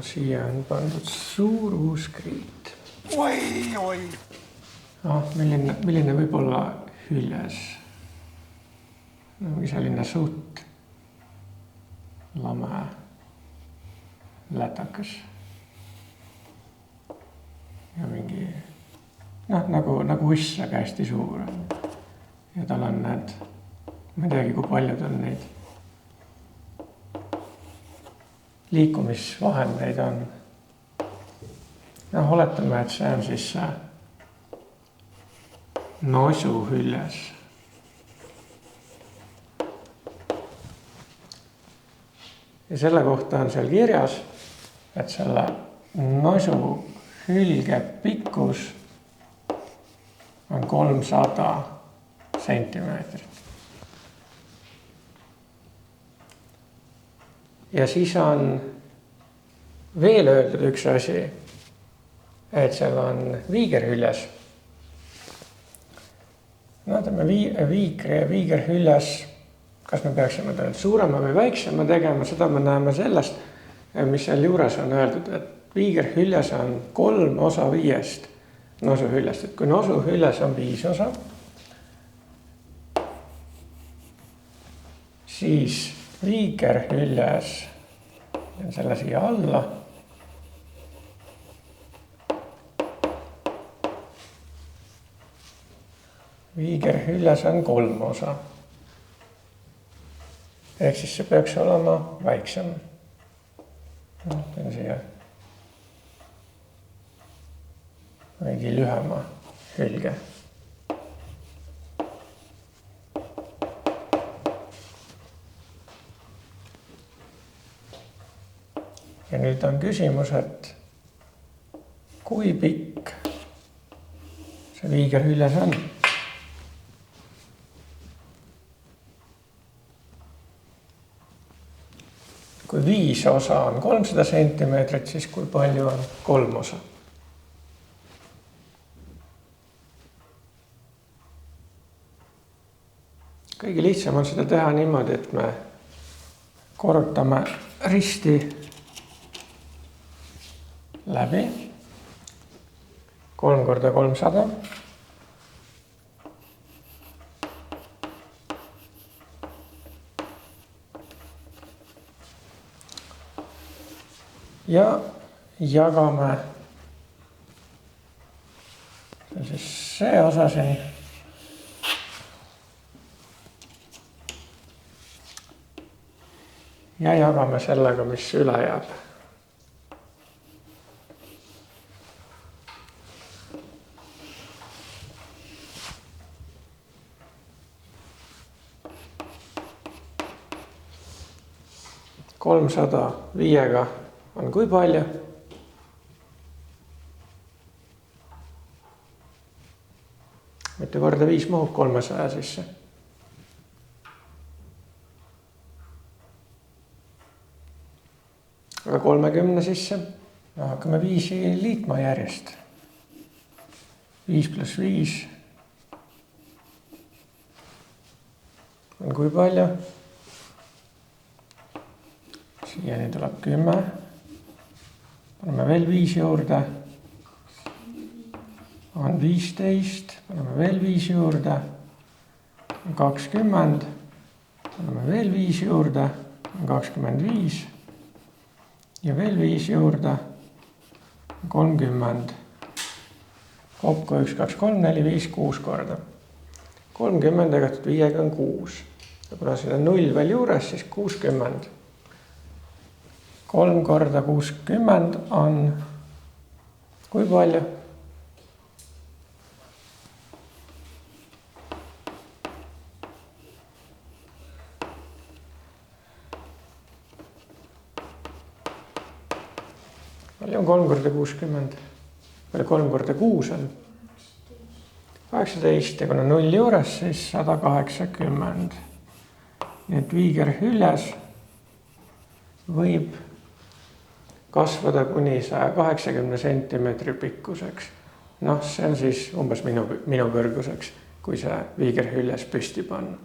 Siia on pandud suur uus kriit. Oi. Milline võib olla hüljes? Mingi selline suht lame lätakas. Ja mingi, nagu uss, aga hästi suur. Ja tal on need, ma ei teagi, kui paljud on neid liikumisvahendeid on. Oletame, et see on siis nosuhüljes. Ja selle kohta on seal kirjas, et selle nosuhülge pikkus on 300 sentimeetrit. Ja siis on veel öeldud üks asi, et seal on viigerhüljes. Viigerhüljes, kas me peaksime suurema või väiksema tegema, seda me näeme sellest, mis seal juures on öeldud, et viigerhüljes on 3 osa 5 nosuhüljest. Et kui nosuhüljes on 5 osa, siis viigerhüljes, selle siia alla, viigerhüljes on 3 osa. Ehk siis see peaks olema väiksem. Teen siia veidi lühema hülge. Ja nüüd on küsimus, et kui pikk see viigerhüljes on. Kui 5 osa on 300 sentimeetrit, siis kui palju on 3 osa? Kõige lihtsam on seda teha niimoodi, et me korrutame risti läbi 3 korda 300. Ja jagame siis see osa siin ja jagame sellega, mis üle jääb. $300 viiega on kui palju? Mitu korda 5 mahub 300 sisse? Aga 30 sisse hakkame 5 liitma järjest. 5 + 5 on kui palju? Siiani tuleb 10. Paneme veel 5 juurde. On 15. Paneme veel 5 juurde. On 20. Paneme veel 5 juurde. On 25. Ja veel 5 juurde. 30. Kokku 1, 2, 3, 4, 5, 6 korda. 30 jagatud 5-ga on 6. Ja kuna siin on 0 veel juures, siis 60. 3 korda 60 on kui palju? Palju on 3 korda 60? Või 3 korda 6 on? 18 ja kuna 0 juures, siis 180. Nii et viigerhüljes võib kasvada kuni 180 sentimeetri pikkuseks. See on siis umbes minu kõrguseks, kui see viigerhüljes püsti panna.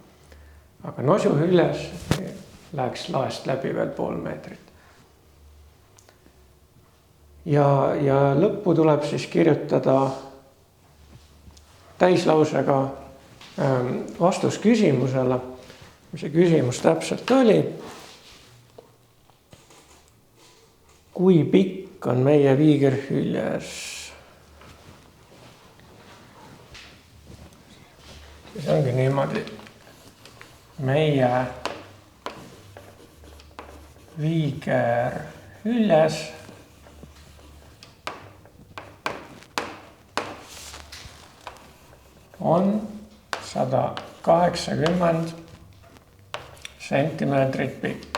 Aga nosuhüljes läheks laest läbi veel pool meetrit. ja lõppu tuleb siis kirjutada täislausega vastus küsimusele, mis see küsimus täpselt oli. Kui pikk on meie viigerhüljes? Siis ongi niimoodi. Meie viigerhüljes on 180 sentimeetrit pikk.